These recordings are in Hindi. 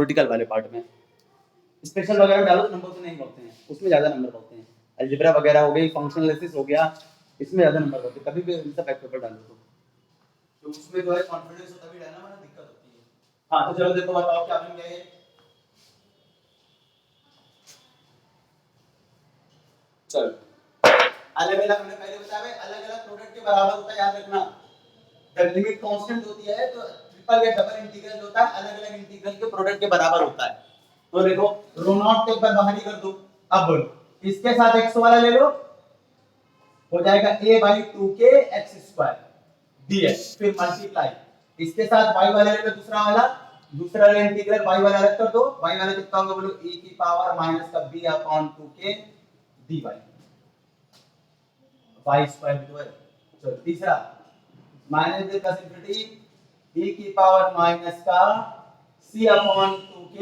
थ्योरेटिकल वाले पार्ट में। स्पेशल वगैरह डालो तो नंबर तो नहीं होते हैं, उसमें ज़्यादा नंबर होते हैं। अलजेब्रा वगैरह हो गई, फंक्शनल एनालिसिस हो गया, इसमें ज़्यादा नंबर होते हैं। कभी भी इनका बैक पेपर डालो तो उसमें जो है कॉन्फिडेंस हो तभी डालना, वरना दिक्कत होती है। हाँ तो चलो देखो बताओ क्या बन गया ये। चलो अलग अलग हमने पहले बताया अलग अलग प्रोडक्ट के बराबर होता है, याद रखना। जब लिमिट कांस्टेंट होती है तो ट्रिपल या डबल इंटीग्रल होता है, अलग अलग इंटीग्रल के प्रोडक्ट के बराबर होता है। तो देखो रो नॉट को एक बार बाहर ही कर दो। अब बोलो इसके साथ x वाला ले लो, हो जाएगा a/2k x² dx, फिर मल्टीप्लाई इसके साथ y वाला ले लो, दूसरा वाला इंटीग्रल y वाला रख कर दो। y वाला कितना होगा बोलो e की पावर माइनस का b/2k dy, y² भी तो है। चलो तीसरा minus b plus infinity e की पावर माइनस का c/2k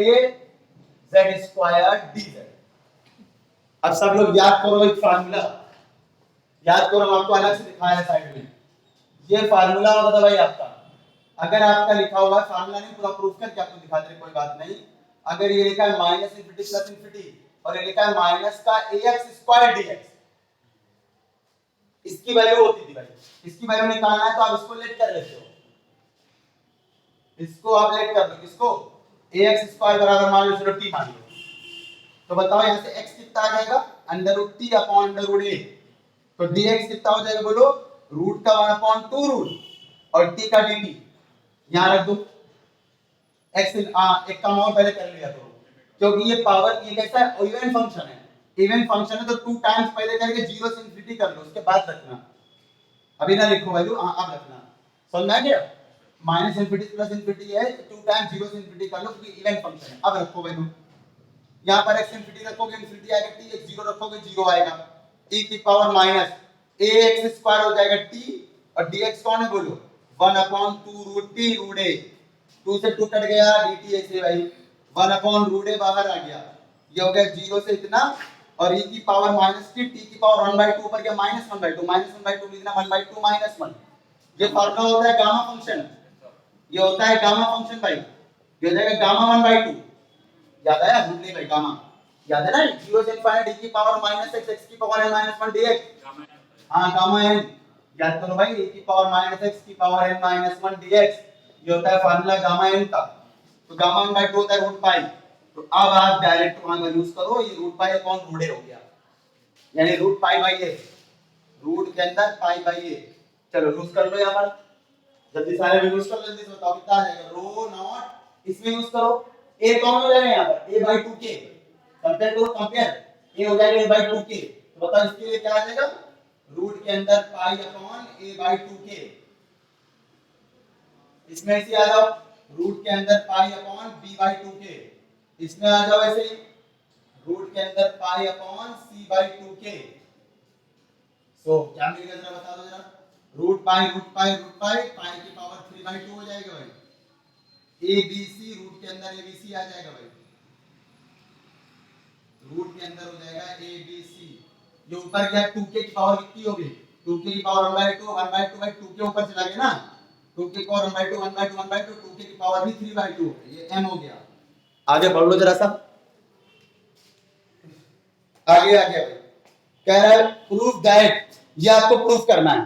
z² dz। अब सब लोग याद करो एक फार्मूला, याद करो, आपको अलग से दिखाया है साइड में। ये फार्मूला होगा भाई आपका, अगर आपका लिखा हुआ है फार्मूला नहीं पूरा प्रूफ करके आपको दिखा दे, कोई बात नहीं। अगर ये लिखा है माइनस इंफिनिटी प्लस इंफिनिटी और ये लिखा है माइनस का ax² dx, इसकी वैल्यू होती थी भाई, इसकी वैल्यू निकालना है तो आप इसको लेट कर लेते हो, इसको आप लेट कर लो, किसको ax² बराबर मान लो t मान लो। तो बताओ यहां से x कितना आ जाएगा √t/√a, तो dx कितना हो जाएगा बोलो रूट का 1/2 रूट और t का dt यहां रख दो। x एक काम और पहले कर लिया करो, क्योंकि ये पावर ये कैसा है इवन फंक्शन है, इवन फंक्शन है तो 2 टाइम्स पहले करके 0 से इंफिनिटी कर लो, उसके बाद रखना, अभी ना लिखो वैल्यू, अब रखना, समझ में आ गया। माइनस इंफिनिटी प्लस इंफिनिटी है, 2 टाइम्स 0 से इंफिनिटी कर लो क्योंकि इवन फंक्शन है। अब रखो वैल्यू, यहां पर x इंफिनिटी रखोगे इंफिनिटी आएगा, t x 0 रखोगे 0 आएगा, e की पावर माइनस ax² हो जाएगा t और dx कौन है बोलो 1/2 रूट t रूट a, 2 से 2 कट गया dt ऐसे भाई 1/रूट a बाहर आ गया, ये हो गया 0 से इतना और e की पावर माइनस t, t की पावर 1/2 ऊपर गया -1/2, -1/2 लिखना 1/2 -1, ये फार्मूला होता है गामा फंक्शन, ये होता है गामा फंक्शन भाई, ये हो जाएगा गामा 1/2, याद आया भूल नहीं भाई, गामा याद है ना 0 से इनफाइनाइट e की पावर माइनस x, x की पावर n माइनस 1 dx, हां गामा n याद करो भाई, e की पावर माइनस x की पावर n माइनस 1 dx, ये होता है फार्मूला गामा n का। तो गामा 1/2 होता है रूट पाई, तो अब आप डायरेक्ट वहां यूज करो, ये root pi upon root a हो गया, यानी root pi by a, root के अंदर पाई बाई a। चलो यूज कर लो, यहां पर जल्दी सारे में यूज कर लो, जल्दी से बताओ कितना आ जाएगा रो नॉट, इसमें यूज करो a कौन हो जाएगा यहां पर a/2k, कंपेयर करो, कंपेयर a हो जाएगा a/2k, तो बताओ इसके लिए क्या आ जाएगा रूट के अंदर पाई अपॉन a/2k, इसमें ऐसे आ जाओ रूट के अंदर पाई अपॉन b/2k, इसमें आ जाओ ऐसे ही रूट के अंदर पाई अपॉन c/2k। सो क्या मिलेगा जरा बता दो जरा, रूट पाई पाई की पावर 3/2 हो जाएगा भाई, abc रूट के अंदर abc आ जाएगा भाई, रूट के अंदर हो जाएगा abc, ये ऊपर क्या 2k की पावर कितनी होगी 2k की पावर 1/2 1/2 भाई 2k ऊपर चला गया ना, 2k की पावर 1/2 1/2 1/2 2k की पावर भी 3/2, ये m हो गया। आगे बढ़ लो जरा सा, आगे आ गया भाई, कह रहा है प्रूफ दैट, ये आपको प्रूफ करना है,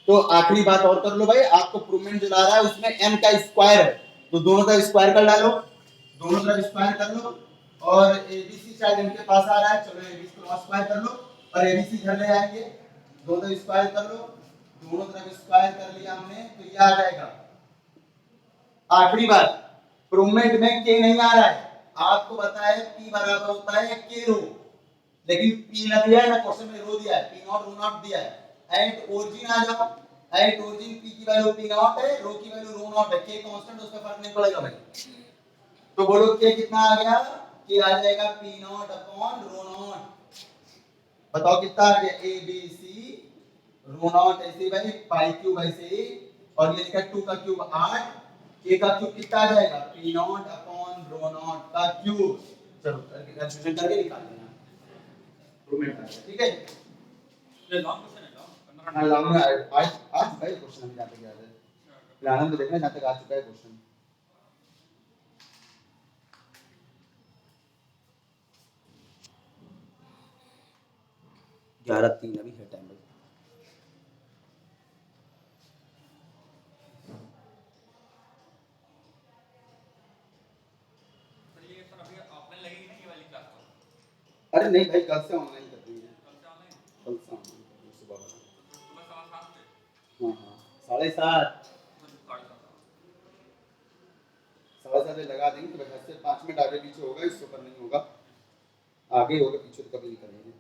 तो आखिरी बात और कर लो भाई, आपको प्रूवमेंट जो ला रहा है उसमें m का स्क्वायर है, तो दोनों तरफ स्क्वायर कर डालो, दोनों तरफ स्क्वायर कर लो, और abc शायद इनके पास आ रहा है, चलो abc को स्क्वायर कर लो और abc घर ले आएंगे, दोनों तरफ स्क्वायर कर लो, दोनों तरफ स्क्वायर कर लिया हमने, तो ये आ जाएगा। आखिरी बात, प्रूवमेंट में k नहीं आ रहा है, आपको बताया p बराबर होता है k रो, लेकिन p ना दिया है ना क्वेश्चन में रो दिया है, p नॉट रो नॉट दिया है, एट ओरिजिन आ जाओ, एट ओरिजिन p की वैल्यू p नॉट है, रो की वैल्यू रो नॉट है, k कांस्टेंट उसका फर्क नहीं पड़ेगा भाई, तो बोलो k कितना आ गया, k आ जाएगा p not upon rho not, बताओ कितना आ गया abc रो नॉट, ऐसे भाई पाई क्यूब ऐसे ही, और ये लिखा 2 का क्यूब 8, k का क्यूब कितना आ जाएगा p not upon rho not का क्यूब, चलो करके कैलकुलेशन करके निकाल लेना, प्रूवमेंट आ गया, ठीक है। ये लॉन्ग क्वेश्चन है, लॉन्ग 15 लॉन्ग में आज भाई क्वेश्चन अभी जहां तक याद है, प्लान में देखना जहां तक आ चुका है क्वेश्चन। 11:03 अभी है टाइम भाई। अरे नहीं भाई, कल से ऑनलाइन कर रही है, कल से ऑनलाइन सुबह वाला। हाँ हाँ 7:30 7:30 लगा देंगे तो बस से 5 मिनट आगे पीछे होगा, इससे ऊपर नहीं होगा, आगे होगा पीछे तो कभी नहीं करेंगे।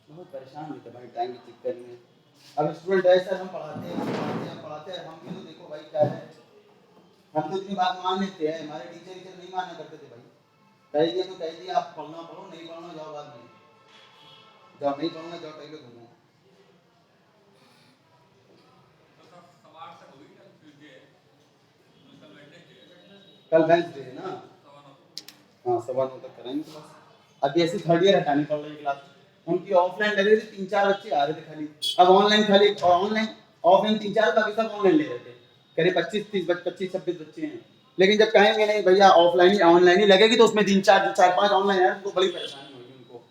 बहुत परेशान होते भाई टाइम के चक्कर में। अब स्टूडेंट है सर, हम पढ़ाते हैं हम भी तो देखो भाई क्या है, हम तो इतनी बात मान लेते हैं, हमारे टीचर नहीं माना करते थे भाई, कह दिया तो कह दिया, आप पढ़ना पढ़ो, नहीं पढ़ना जाओ बाद में, जब नहीं पढ़ना जाओ पहले घूमो। कल वेंसडे है ना, हाँ 9:15 तक कराएंगे क्लास। अभी ऐसे थर्ड ईयर हटानी पड़ रही क्लास, उनकी ऑफलाइन लग रही थी, 3-4 बच्चे आ रहे थे खाली, अब ऑनलाइन खाली, ऑनलाइन ऑफलाइन 3-4, बाकी सब ऑनलाइन ले रहे थे, करीब 25-30 25-26 बच्चे हैं। लेकिन जब कहेंगे नहीं भैया ऑफलाइन ही ऑनलाइन ही लगेगी, तो उसमें 3-4 ऑनलाइन है, तो बड़ी परेशानी होगी उनको।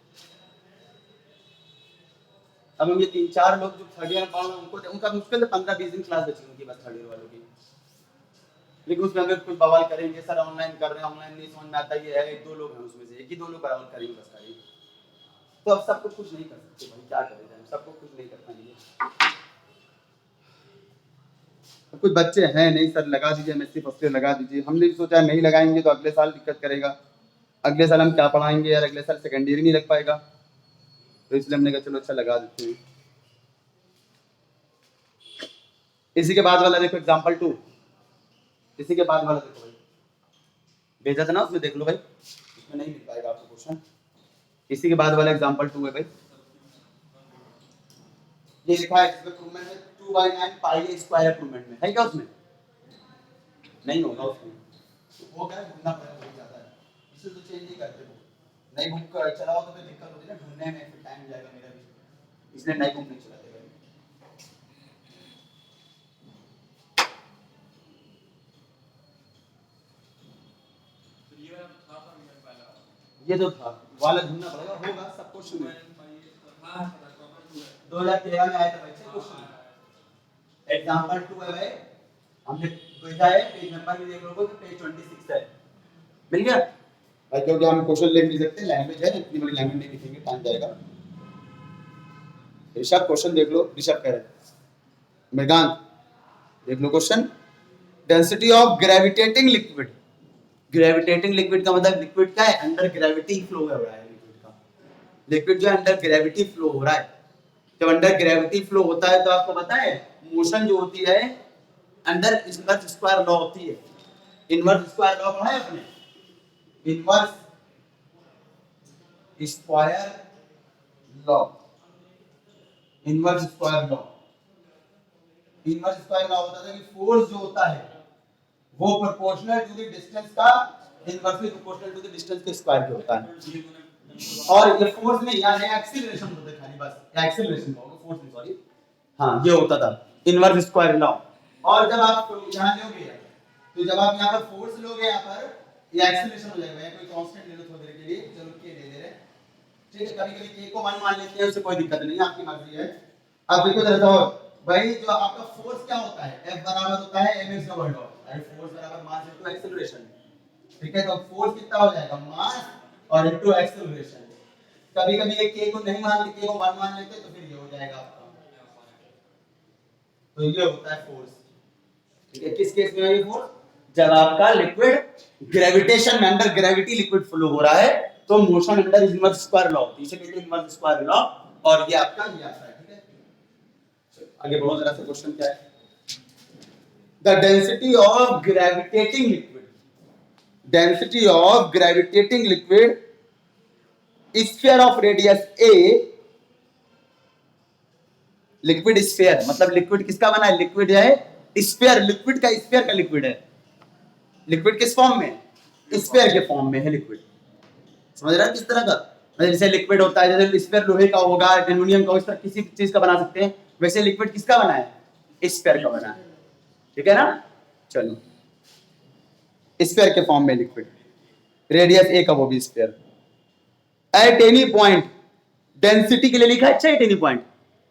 अब हम ये 3-4 लोग जो थर्ड ईयर पढ़ रहे हैं उनको, उनका मुश्किल 15-20 दिन क्लास बची उनकी बस थर्ड ईयर वालों की, लेकिन उसमें अगर कुछ बवाल करेंगे, सर ऑनलाइन कर रहे हैं, ऑनलाइन नहीं समझ में आता, ये है 1-2 लोग हैं उसमें से, 1 ही 2 लोग बवाल करेंगे बस खाली, तो अब सबको कुछ नहीं कर सकते भाई, क्या करें हम, सबको कुछ नहीं कर पाएंगे। कुछ बच्चे हैं नहीं सर लगा दीजिए, एमएससी फर्स्ट ईयर लगा दीजिए, हमने भी सोचा नहीं लगाएंगे तो अगले साल दिक्कत करेगा, अगले साल हम क्या पढ़ाएंगे यार, अगले साल सेकेंड ईयर नहीं लग पाएगा, तो इसलिए हमने कहा चलो अच्छा लगा देते हैं। इसी के बाद वाला देखो एग्जाम्पल 2, इसी के बाद वाला देखो भाई, भेजा था ना उसमें, देख लो भाई, इसमें नहीं मिल पाएगा आपको क्वेश्चन, इसी के बाद वाला एग्जाम्पल 2 है भाई, ये लिखा है इसमें प्रूवमेंट है 2/9 पाई स्क्वायर प्रूवमेंट में है क्या, उसमें नहीं होगा, उसमें वो क्या ढूंढना पड़ेगा बहुत ज्यादा है, इसे तो चेंज नहीं करते वो, नई बुक चलाओ तो फिर दिक्कत होती है ना ढूंढने में, फिर टाइम जाएगा मेरा भी, इसलिए नई बुक नहीं चलाते भाई। ये तो था वाला ढूंढना पड़ेगा, होगा सब क्वेश्चन में 2013 में आया था भाई क्वेश्चन, एग्जांपल 2 है भाई, हमने भेजा है, पेज नंबर भी देख लो तो पेज 26 है, मिल गया भाई, क्योंकि हम क्वेश्चन लिख नहीं सकते, लैंग्वेज है, इतनी बड़ी लैंग्वेज नहीं लिखेंगे, टाइम जाएगा। ऋषभ क्वेश्चन देख लो, ऋषभ कह रहे मृगांक देख लो question, density of gravitating liquid, gravitating liquid का मतलब लिक्विड का है अंडर ग्रेविटी फ्लो हो रहा है, लिक्विड का, लिक्विड जो अंडर ग्रेविटी फ्लो हो रहा है, जब अंडर ग्रेविटी फ्लो होता है तो आपको पता है मोशन जो होती है अंडर इनवर्स स्क्वायर लॉ होती है, इनवर्स स्क्वायर लॉ पढ़ा है आपने, inverse square law, inverse square law, inverse square law होता है कि फोर्स जो होता है वो प्रोपोर्शनल टू द डिस्टेंस का inversely proportional to the distance के स्क्वायर के होता है, और ये फोर्स नहीं यानी एक्सीलरेशन होता है खाली, बस एक्सीलरेशन होगा, फोर्स नहीं, सॉरी, हाँ ये होता था इनवर्स स्क्वायर लॉ। और जब आप यहां लोगे तो जब आप यहां पर फोर्स लोगे, यहां पर ये एक्सीलरेशन हो जाएगा, कोई कांस्टेंट ले लो थोड़ी देर के लिए, चलो के ले दे रहे, ठीक है, कभी-कभी के को 1 मान लेते हैं, उससे कोई दिक्कत नहीं, आपकी मर्जी है। अब देखो जरा तो भाई जो आपका फोर्स क्या होता है, F बराबर होता है mx डबल डॉट, और फोर्स बराबर मास इनटू एक्सीलरेशन, ठीक है, तो फोर्स कितना हो जाएगा मास और इनटू एक्सीलरेशन, कभी-कभी ये k को नहीं मानते, k को 1 मान लेते तो फिर ये हो जाएगा आपका, तो ये होता है फोर्स, ठीक है, किस केस में है ये फोर्स, जब आपका लिक्विड ग्रेविटेशन में अंडर ग्रेविटी लिक्विड फ्लो हो रहा है तो motion under inverse square law, इसे कहते हैं इनवर्स स्क्वायर लॉ, और ये आपका ये आता है, ठीक है, आगे बढ़ो जरा से, क्वेश्चन क्या है, the density of gravitating liquid, density of gravitating liquid sphere of radius a, liquid sphere मतलब लिक्विड किसका बना है, लिक्विड है स्फीयर, लिक्विड का स्फीयर का लिक्विड है, लिक्विड किस फॉर्म में, स्फीयर के फॉर्म में है लिक्विड, समझ रहे हैं किस तरह का, मतलब जैसे लिक्विड होता है, जैसे स्फीयर लोहे का होगा, एल्युमिनियम का, इस तरह किसी चीज का बना सकते हैं, वैसे लिक्विड किसका बना है, स्फीयर का बना है, ठीक है ना, चलो स्फीयर के फॉर्म में लिक्विड, रेडियस a का वो भी sphere, at any point, density के लिए लिखा है, अच्छा at any point,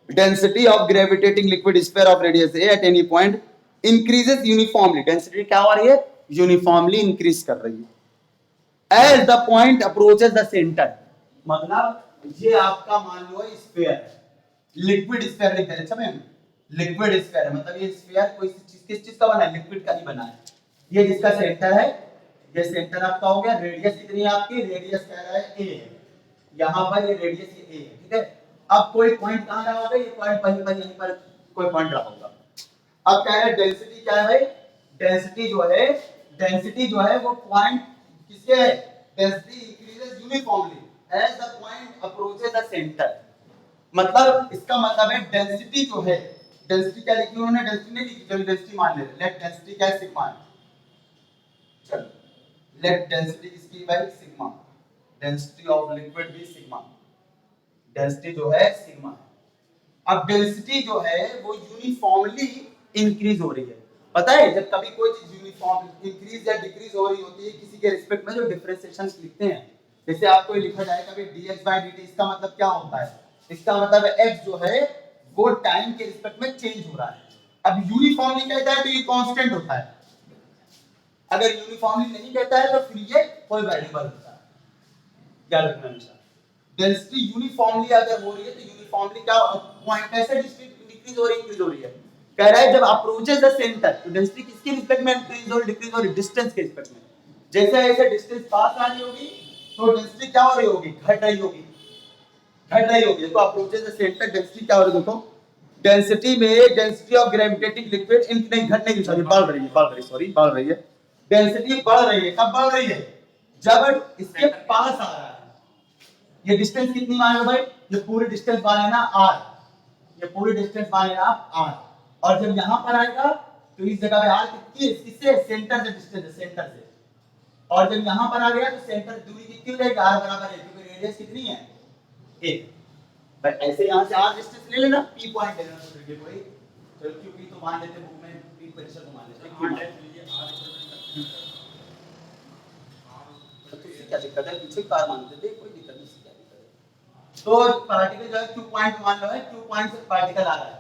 density of gravitating liquid sphere of radius A at any point increases uniformly, density क्या हो रही है, यूनिफॉर्मली इंक्रीज कर रही है as the point approaches the centre. मतलब ये आपका मान लो स्फीयर है, लिक्विड स्फीयर लिख रहे हैं, लिक्विड स्फीयर है, मतलब ये स्फीयर कोई चीज किस चीज का बना है, लिक्विड का ही बना है। ये जिसका सेंटर है, ये सेंटर आपका हो गया, रेडियस कितनी है आपकी, रेडियस कह रहा है ए है, यहाँ पर ये रेडियस ये ए है, ठीक है। अब कोई पॉइंट कहां रहा होगा, ये पॉइंट वहीं पर, यहीं पर कोई पॉइंट रहा होगा। अब क्या है डेंसिटी, क्या है भाई, डेंसिटी जो है, डेंसिटी जो है वो पॉइंट किसके है, density increases uniformly as the point approaches the centre. मतलब इसका मतलब है डेंसिटी जो है, डेंसिटी क्या लिखी उन्होंने, डेंसिटी नहीं लिखी, चलो डेंसिटी मान ले, लेट डेंसिटी क्या है, सिग्मा है, चलो लेट डेंसिटी किसकी भाई, सिग्मा, डेंसिटी ऑफ लिक्विड भी सिग्मा, डेंसिटी जो है सिग्मा है। अब डेंसिटी जो है वो यूनिफॉर्मली इंक्रीज हो रही है। पता है जब कभी कोई चीज यूनिफॉर्म इंक्रीज या डिक्रीज हो रही होती है किसी के रिस्पेक्ट में, जो डिफरेंशिएशन लिखते हैं, जैसे आपको लिखा जाए कभी dx/dt, इसका मतलब क्या होता है, इसका मतलब x जो है वो टाइम के रिस्पेक्ट में चेंज हो रहा है। अब यूनिफॉर्मली कहता है तो ये कांस्टेंट होता है, अगर यूनिफॉर्मली नहीं कहता है तो फिर ये कोई वेरिएबल होता है, याद रखना हमेशा। डेंसिटी यूनिफॉर्मली अगर हो रही है तो यूनिफॉर्मली क्या पॉइंट ऐसे डिक्रीज हो रही है, इंक्रीज हो रही है। कह रहा है जब अप्रोचेस द सेंटर तो डेंसिटी किसके रिस्पेक्ट में इंक्रीज और डिक्रीज हो रही है, डिस्टेंस के रिस्पेक्ट में। जैसे जैसे डिस्टेंस पास आ रही होगी तो डेंसिटी क्या हो रही होगी, घट रही होगी, घट रही होगी। तो अप्रोचेस द सेंटर डेंसिटी क्या हो रही है, देखो डेंसिटी में, डेंसिटी ऑफ ग्रेविटेटिंग लिक्विड नहीं घटने की, सॉरी बढ़ रही है, बढ़ रही, सॉरी बढ़ रही है, डेंसिटी बढ़ रही है। कब बढ़ रही है, जब इसके पास आ रहा है। ये डिस्टेंस कितनी मान लो भाई, ये पूरी डिस्टेंस मान लेना r, ये पूरी डिस्टेंस मान लेना आप r, और जब यहां पर आएगा तो इस जगह पे r कितनी है, किससे, सेंटर से डिस्टेंस है, सेंटर से, और जब यहां पर आ गया तो सेंटर दूरी कितनी हो जाएगी, r बराबर है, क्योंकि रेडियस कितनी है, a। भाई ऐसे यहां से r डिस्टेंस ले लेना, p पॉइंट ले लेना, तो देखिए कोई चलो क्योंकि तो मान लेते बुक में p प्रतिशत को मान लेते हैं, क्या दिक्कत है, पीछे कार मान लेते कोई दिक्कत नहीं, क्या दिक्कत है। तो पार्टिकल जो है क्यू पॉइंट मान लो है, क्यू पॉइंट से पार्टिकल आ रहा है,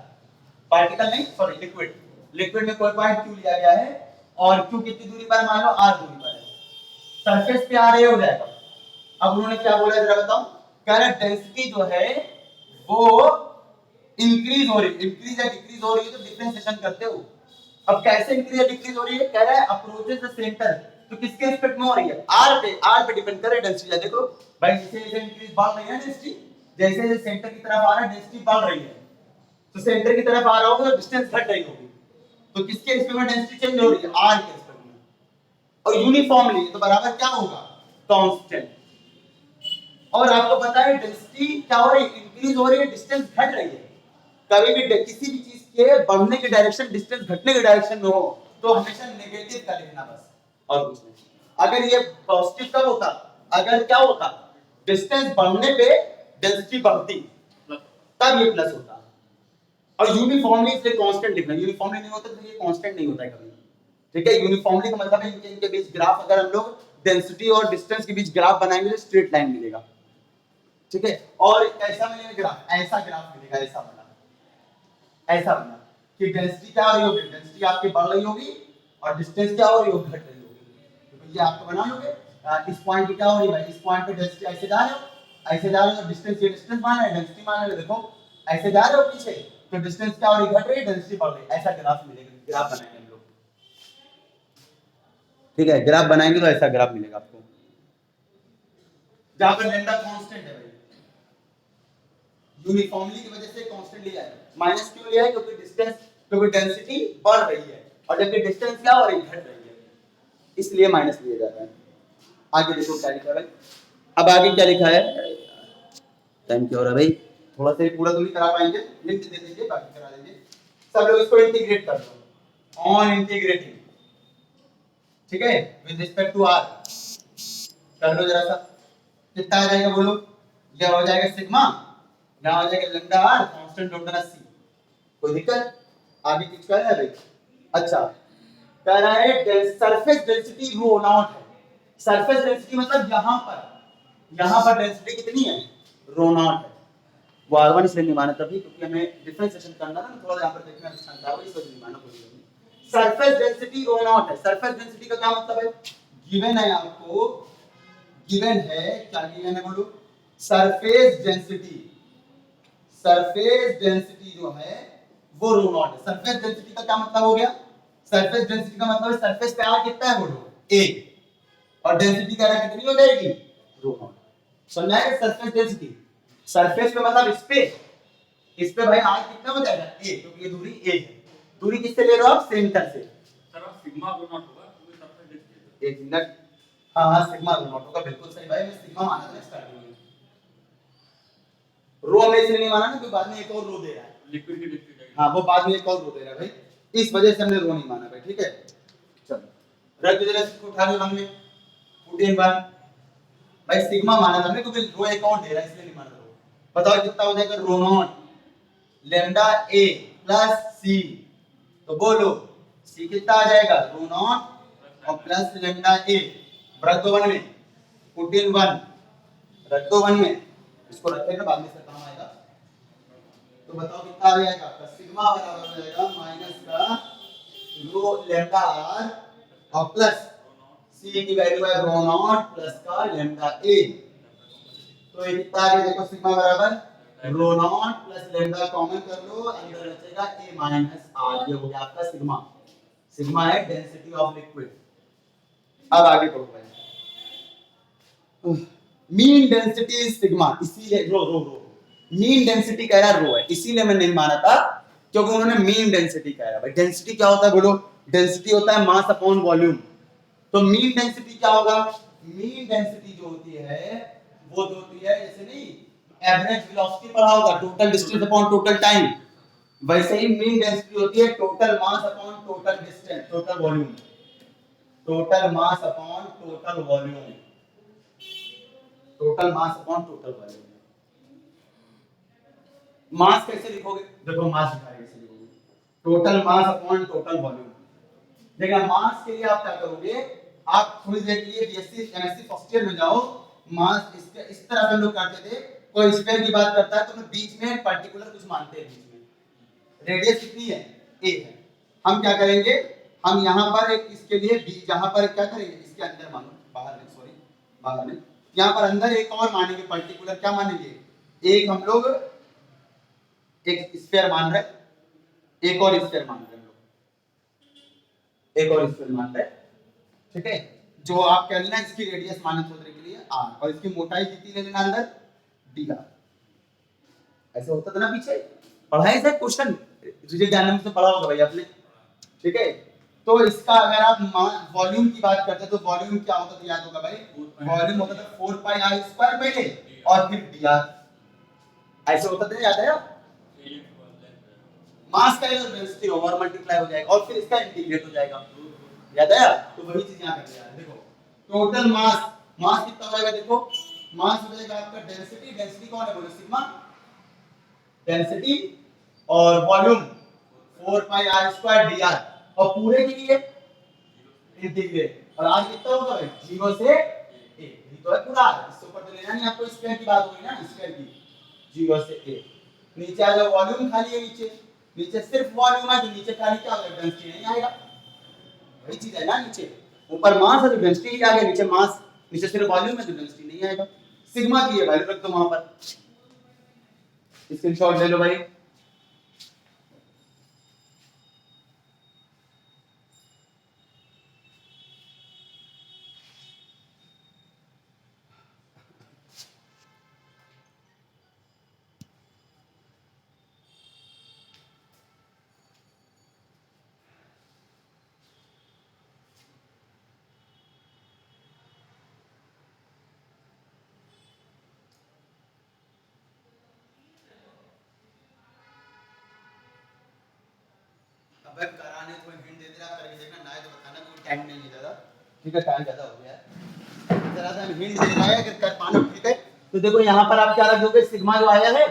पार्टिकल नहीं सॉरी लिक्विड, लिक्विड में कोई पॉइंट क्यू लिया गया है और क्यू कितनी दूरी पर, मान लो r दूरी पर है, सरफेस पे आ रहे हो जाएगा। अब उन्होंने क्या बोला जरा बताओ, कह रहा है डेंसिटी जो है वो इंक्रीज हो रही है, इंक्रीज या डिक्रीज हो रही है तो डिफरेंशिएशन करते हो। अब कैसे इंक्रीज या डिक्रीज हो रही है, कह रहा है अप्रोचेस द सेंटर, तो किसके रिस्पेक्ट में हो रही है, r पे डिपेंड करे डेंसिटी। देखो भाई जैसे जैसे इंक्रीज बढ़ रही है डेंसिटी, जैसे जैसे सेंटर की तरफ आ रहा है डेंसिटी बढ़ रही है, तो सेंटर की तरफ आ रहा होगा तो डिस्टेंस घट रही होगी, तो किसके रिस्पेक्ट में डेंसिटी चेंज हो रही है, r के रिस्पेक्ट में, और यूनिफॉर्मली तो बराबर क्या होगा, कांस्टेंट। और आपको पता है डेंसिटी क्या हो रही है, इंक्रीज हो रही है, डिस्टेंस घट रही है। कभी भी किसी भी चीज के बढ़ने की डायरेक्शन डिस्टेंस घटने की डायरेक्शन में हो तो हमेशा नेगेटिव का लिखना बस, और कुछ नहीं। अगर ये पॉजिटिव कब होता, अगर क्या होता, डिस्टेंस बढ़ने पे डेंसिटी बढ़ती, तब ये प्लस होता। और यूनिफॉर्मली इसलिए कांस्टेंट लिखना, यूनिफॉर्मली नहीं होता तो ये कांस्टेंट नहीं होता है कभी, ठीक है। यूनिफॉर्मली का मतलब है इनके बीच ग्राफ, अगर हम लोग डेंसिटी और डिस्टेंस के बीच ग्राफ बनाएंगे तो स्ट्रेट लाइन मिलेगा, ठीक है। और ऐसा मिलेगा ग्राफ, ऐसा ग्राफ मिलेगा, ऐसा बना, ऐसा बना कि डेंसिटी क्या हो रही होगी, डेंसिटी आपकी बढ़ रही होगी और डिस्टेंस क्या हो रही होगी, घट रही होगी। तो ये आपको बना लोगे, इस पॉइंट पे क्या हो रही है भाई, इस पॉइंट पे डेंसिटी ऐसे जा रहे हो, ऐसे जा रहे हो, डिस्टेंस ये डिस्टेंस मान है, डेंसिटी मान है, देखो ऐसे जा रहे हो पीछे तो डिस्टेंस क्या हो रही है, घट रही है, डेंसिटी बढ़ रही है, ऐसा ग्राफ मिलेगा। ग्राफ बनाएंगे हम लोग, ठीक है, ग्राफ बनाएंगे तो ऐसा ग्राफ मिलेगा आपको, जहां पर लैम्डा कांस्टेंट है भाई, यूनिफॉर्मली की वजह से कांस्टेंट लिया है, माइनस क्यों लिया है, क्योंकि डिस्टेंस, क्योंकि डेंसिटी बढ़ रही है और जबकि डिस्टेंस क्या हो रही है, घट रही है, इसलिए माइनस लिया जाता है। आगे देखो क्या लिखा है भाई, अब आगे क्या लिखा है, टाइम क्या हो रहा है भाई, थोड़ा सा पूरा तो नहीं करा पाएंगे, लिंक दे दीजिए बाकी करा देंगे। सब लोग इसको इंटीग्रेट कर दो, ऑन इंटीग्रेटिंग, ठीक है, विद रिस्पेक्ट टू r कर लो जरा सा, कितना आ जाएगा बोलो, यह हो जाएगा सिग्मा, यहां हो जाएगा लैम्डा r, कांस्टेंट ढूंढना c, कोई दिक्कत, आगे कुछ कह रहा है भाई। अच्छा कह रहा है सरफेस डेंसिटी रो नॉट है, सरफेस डेंसिटी मतलब यहां पर, यहाँ पर डेंसिटी कितनी है, रो नॉट है। वो R1 इसलिए नहीं माना तभी क्योंकि हमें डिफरेंशिएशन करना ना, थोड़ा यहाँ पर देखने में अच्छा था, इस वजह नहीं माना कोई नहीं। सरफेस डेंसिटी रो नॉट है। सरफेस डेंसिटी का क्या मतलब है, गिवन है आपको, गिवन है, क्या गिवन है बोलो, सरफेस डेंसिटी, सरफेस डेंसिटी जो है वो रो नॉट है। सरफेस डेंसिटी का क्या मतलब हो गया, सरफेस डेंसिटी का मतलब है सरफेस पे R कितना है बोलो, A, और डेंसिटी का कितनी हो जाएगी, रो नॉट। समझ आया सरफेस डेंसिटी, सरफेस पे मतलब इस पे भाई R कितना हो जाएगा, A, क्योंकि ये दूरी A है। दूरी किससे ले रहे हो आप, सेंटर से। सर आप सिग्मा रो नॉट होगा क्योंकि सरफेस डेंसिटी। एक मिनट, हाँ सिग्मा रो नॉट होगा, बिल्कुल सही भाई, मैं सिग्मा माना था स्टार्टिंग में। रो में इसलिए नहीं माना ना क्योंकि बाद में एक और रो दे रहा है, लिक्विड की डेंसिटी। हाँ वो बाद में एक और रो दे रहा है भाई, इस वजह से हमने रो नहीं माना भाई, ठीक है। चलो रख दो जरा, इसको उठा लो हमने, पुट इन वन, भाई सिग्मा माना था हमने क्योंकि रो एक और दे रहा है इसलिए नहीं माना रो। बताओ कितना हो जाएगा, rho not lambda A plus C, तो बोलो C कितना आ जाएगा, रो नॉट और प्लस लैम्डा A, रख दो वन में, पुट इन वन, रख दो वन में, इसको रखेंगे बाद में इसका काम आएगा। तो बताओ कितना आ जाएगा आपका, सिग्मा बराबर हो जाएगा माइनस का रो लैम्डा R और प्लस C की वैल्यू है रो नॉट प्लस का लैम्डा A। तो ये कितना आ गया देखो, सिग्मा बराबर रो नॉट प्लस लैम्डा कॉमन कर लो, अंदर बचेगा A माइनस R, ये हो गया आपका सिग्मा। सिग्मा है डेंसिटी ऑफ लिक्विड। अब आगे बढ़ो भाई, मीन डेंसिटी इज सिग्मा, इसीलिए रो रो रो मीन डेंसिटी कह रहा रो है, इसीलिए मैं नहीं माना था क्योंकि उन्होंने मीन डेंसिटी कह रहा। भाई डेंसिटी क्या होता है बोलो, डेंसिटी होता है मास अपॉन वॉल्यूम, तो मीन डेंसिटी क्या होगा, मीन डेंसिटी जो होती है वो जो होती है, जैसे नहीं एवरेज वेलोसिटी पढ़ा होगा, total distance upon total time, वैसे ही मीन डेंसिटी होती है total mass upon total distance, total volume, total mass upon total volume, total mass upon total volume. Mass कैसे लिखोगे, देखो मास कैसे लिखोगे, total mass upon total volume. देखिए मास के लिए आप क्या करोगे, आप थोड़ी देर के लिए बीएससी एमएससी फर्स्ट ईयर में जाओ, मास इस तरह से लोग करते थे, कोई स्फीयर की बात करता है तो बीच में पर्टिकुलर कुछ मानते हैं, बीच में रेडियस कितनी है, a है, हम क्या करेंगे, हम यहाँ पर एक इसके लिए b, यहाँ पर क्या करेंगे, इसके अंदर मानो, बाहर नहीं, सॉरी बाहर नहीं, यहाँ पर अंदर एक और मानेंगे पर्टिकुलर, क्या मानेंगे, एक हम लोग एक स्फीयर मान रहे, एक और स्फीयर मान रहे, एक और स्फीयर मान रहे, ठीक है, जो आप कह लेना इसकी रेडियस माने थोड़े के लिए r, और इसकी मोटाई कितनी ले लेना अंदर dr। ऐसे होता था ना पीछे, पढ़ाई से क्वेश्चन रिजल्ट डायनामिक्स में पढ़ा होगा भाई आपने, ठीक है। तो इसका अगर आप वॉल्यूम की बात करते हैं तो वॉल्यूम क्या होता था, याद होगा भाई, वॉल्यूम होता था 4 पाई r स्क्वायर पहले और फिर dr, ऐसे होता था, याद है। मास का डेंसिटी ओवर मल्टीप्लाई हो जाएगा और फिर इसका इंटीग्रेट हो जाएगा, याद है। तो वही चीज यहां कर दिया है, देखो टोटल मास, मास कितना हो जाएगा, देखो मास हो जाएगा आपका डेंसिटी, डेंसिटी कौन है बोलो, सिग्मा डेंसिटी, और वॉल्यूम 4 पाई r स्क्वायर dr, और पूरे के लिए इंटीग्रेट, और r कितना होगा भाई 0 से a, ये तो है पूरा, इससे ऊपर तो लेना नहीं आपको, स्क्वायर की बात होगी ना, स्क्वायर की 0 से a, नीचे आ जाओ वॉल्यूम खाली है, नीचे नीचे सिर्फ वॉल्यूम है, तो नीचे खाली क्या होगा, डेंसिटी नहीं आएगा, वही चीज है ना, नीचे ऊपर मास है तो डेंसिटी ही आ गया, नीचे मास, नीचे सिर्फ वॉल्यूम है तो डेंसिटी नहीं आएगा। सिग्मा की है वैल्यू रख दो वहां पर, स्क्रीनशॉट ले लो भाई। अबे कराने को हिंट दे दे रहा, करके देखना, ना है तो बताना, कोई टाइम नहीं है ज्यादा, ठीक है, टाइम ज्यादा हो गया है, जरा सा हिंट दे रहा है, अगर कर पाना ठीक है। तो देखो यहाँ पर आप क्या रख दोगे, सिग्मा जो आया है,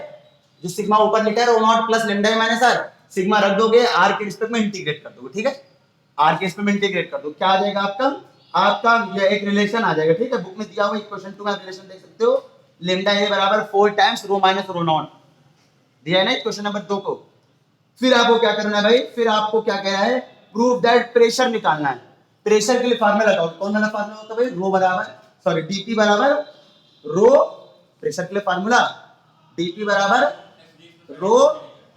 जो सिग्मा ऊपर लिखा है rho not plus lambda minus r, sigma रख दोगे, r के रिस्पेक्ट में इंटीग्रेट कर दोगे, ठीक है, r के रिस्पेक्ट में इंटीग्रेट कर दो, क्या आ जाएगा आपका आपका ये एक रिलेशन आ जाएगा, ठीक है। बुक में दिया हुआ इक्वेशन 2 में आप रिलेशन देख सकते हो, लेमडा ए बराबर 4 times rho minus rho nought दिया है ना क्वेश्चन नंबर 2 को। फिर आपको क्या करना है भाई, फिर आपको क्या कह रहा है, प्रूव दैट प्रेशर निकालना है। प्रेशर के लिए फार्मूला लगाओ, कौन वाला फार्मूला होता है भाई, रो बराबर सॉरी डीपी बराबर रो, प्रेशर के लिए फार्मूला डीपी बराबर रो,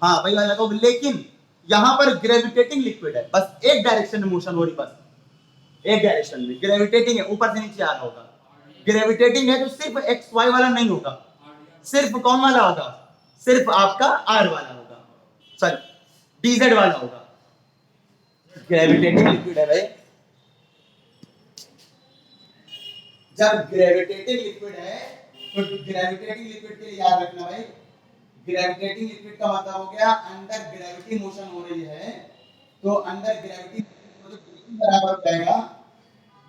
हाँ वही वाला लगाओ। लेकिन यहां पर ग्रेविटेटिंग लिक्विड है, बस एक डायरेक्शन में मोशन हो रही, बस एक डायरेक्शन में ग्रेविटेटिंग है, ऊपर से नीचे आ रहा होगा। ग्रेविटेटिंग है तो सिर्फ एक्स वाई वाला नहीं होगा, सिर्फ कौन वाला होगा, सिर्फ आपका आर वाला होगा, सॉरी डीजेड वाला होगा। ग्रेविटेटिंग लिक्विड है भाई, जब ग्रेविटेटिंग लिक्विड है तो ग्रेविटेटिंग लिक्विड के लिए याद रखना भाई, ग्रेविटेटिंग लिक्विड का मतलब हो गया अंडर ग्रेविटी मोशन हो रही है, तो अंडर ग्रेविटी बराबर हो जाएगा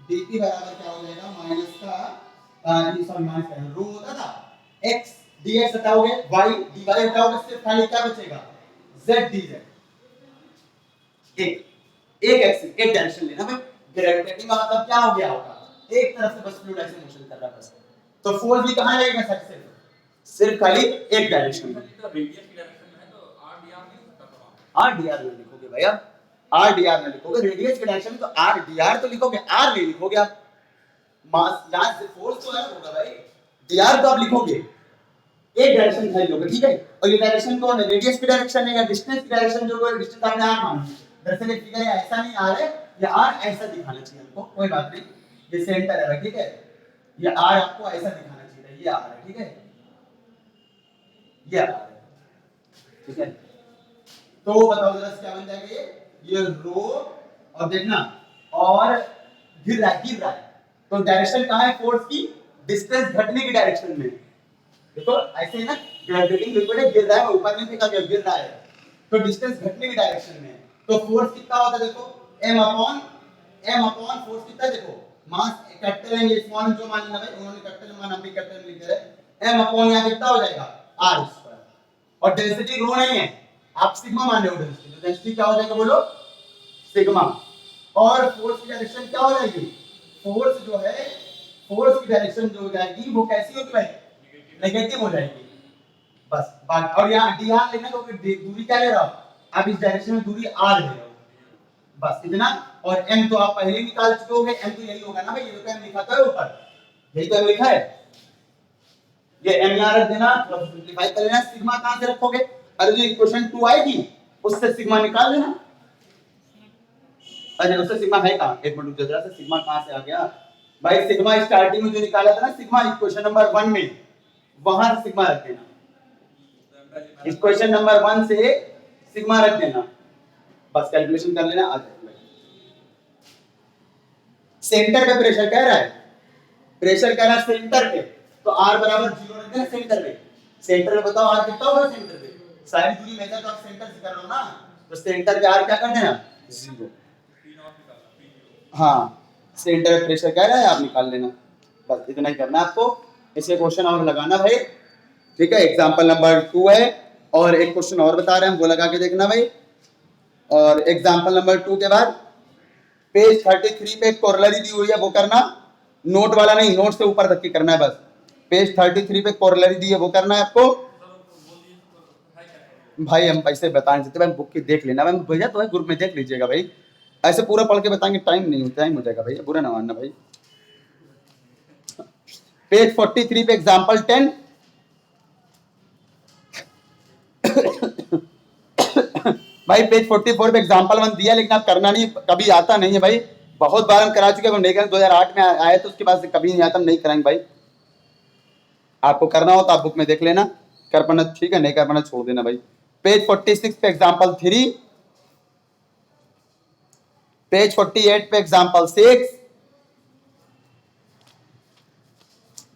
dp बराबर क्या हो जाएगा, माइनस का सॉरी माइनस का रो होता था x dx हटाओगे y dy हटाओगे, सिर्फ खाली क्या बचेगा z dz। एक एक्सिस एक डायरेक्शन लेना भाई, ग्रेविटेटिंग का मतलब क्या हो गया होगा, एक तरफ से बस फ्लूइड ऐसे मोशन कर रहा है बस, तो फोर्स भी कहां लगेगा सर, सिर्फ खाली एक डायरेक्शन में। तो रेडियस की डायरेक्शन में है तो आर डी आर नहीं हो सकता तो आर डी आर में लिखोगे भैया, आर डी आर में लिखोगे, रेडियस के डायरेक्शन में तो आर डी आर तो लिखोगे, आर नहीं लिखोगे आप। मास यहां से फोर्स तो अलग होगा भाई, डी आर तो आप लिखोगे, एक डायरेक्शन खाली लोगे, ठीक है। और ये डायरेक्शन कौन है, रेडियस की डायरेक्शन है या डिस्टेंस की डायरेक्शन, जो है डिस्टेंस आपने आर मान ली, दरअसल ये फिगर ऐसा नहीं आ रहा है, ये आर ऐसा दिखाना चाहिए हमको, कोई बात नहीं, ये सेंटर है ठीक है, ये आर आपको ऐसा दिखाना चाहिए, ये आर है ठीक है, ये आर है ठीक है। तो बताओ जरा क्या बन जाएगा ये रो, और देखना और गिर रहा है, तो डायरेक्शन कहां है फोर्स की, डिस्टेंस घटने की डायरेक्शन में। देखो ऐसे ही ना, ग्रेविटेटिंग लिक्विड है, गिर रहा है, ऊपर नहीं फेंका गया, गिर रहा है, तो डिस्टेंस घटने की डायरेक्शन में, तो फोर्स कितना होता है देखो, m अपॉन फोर्स कितना है देखो, मास कैपिटल एम ये स्मॉल जो मान लेना भाई, उन्होंने कैपिटल मान हम भी कैपिटल लिख दे रहे, m अपॉन यहां कितना हो जाएगा r स्क्वायर, और डेंसिटी रो नहीं है, आप सिग्मा मान रहे हो डेंसिटी, तो डेंसिटी क्या हो जाएगा बोलो सिग्मा, और फोर्स की डायरेक्शन क्या हो जाएगी, फोर्स जो है फोर्स की डायरेक्शन जो हो जाएगी वो कैसी होगी भाई, नेगेटिव हो जाएगी बस बात। और यहाँ dr लेना, क्योंकि दूरी क्या ले रहा हो आप, इस डायरेक्शन में दूरी r ले रहे हो, बस इतना। और m तो आप पहले निकाल चुके होगे, m तो यही होगा ना भाई, ये तो m लिखा था ऊपर, यही तो m लिखा है, ये m यहाँ रख देना, थोड़ा सिंपलीफाई कर लेना, सिग्मा कहां से रखोगे, अरे जो इक्वेशन 2 आएगी उससे सिग्मा निकाल लेना, अरे उससे सिग्मा है कहां, एक मिनट रुको जरा से, सिग्मा कहां से आ गया भाई, सिग्मा स्टार्टिंग में जो निकाला था ना सिग्मा इक्वेशन नंबर 1 में, वहां सिग्मा रख देना, इक्वेशन नंबर 1 से सिग्मा रख देना, बस कैलकुलेशन कर लेना आ जाएगा। सेंटर पे प्रेशर कह रहा है, प्रेशर कह रहा है सेंटर पे, तो r बराबर 0 रख देना सेंटर पे, सेंटर पे बताओ r कितना होगा सेंटर पे, सारी दूरी मेजर तो आप सेंटर से कर रहे हो ना, तो सेंटर पे r क्या कर देना 0, हाँ सेंटर पे प्रेशर कह रहा है आप निकाल लेना, बस इतना ही करना है आपको। इसे क्वेश्चन और लगाना भाई, ठीक है, एग्जांपल नंबर 2 है, और एक क्वेश्चन और बता रहे हैं हम, वो लगा के देखना भाई। और एग्जांपल नंबर 2 के बाद पेज 33 पे कोरोलरी दी हुई है, वो करना, नोट वाला नहीं, नोट से ऊपर तक की करना है बस, पेज 33 पे कोरोलरी दी है वो करना है आपको भाई। हम ऐसे बता नहीं सकते भाई, बुक की देख लेना भाई, भेजा तो है ग्रुप में, देख लीजिएगा भाई, ऐसे पूरा पढ़ के बताएंगे टाइम नहीं, टाइम हो जाएगा भाई, बुरा ना मानना भाई। पेज 43 पे एग्जांपल 10 भाई, पेज 44 पे एग्जांपल 1 दिया, लेकिन आप करना नहीं, कभी आता नहीं है भाई, बहुत बार हम करा चुके हैं, नहीं करें 2008 में आए तो उसके बाद से कभी नहीं आता, नहीं कराएंगे भाई, आपको करना हो तो आप बुक में देख लेना, कर पाना ठीक है, नहीं कर पाना छोड़ देना भाई। पेज 46 पे एग्जांपल 3, पेज 48 पे एग्जांपल 6,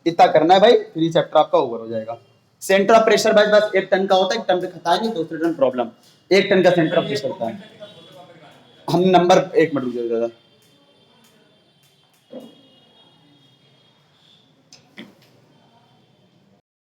इतना करना है भाई, 3 चैप्टर आपका ओवर हो जाएगा। सेंटर ऑफ प्रेशर भाई बस 1 टन का होता है, 1 टन पे खताएंगे, दूसरे टन प्रॉब्लम, 1 टन का सेंटर ऑफ प्रेशर होता है। हम नंबर 1 मिनट रुक जाइए दादा,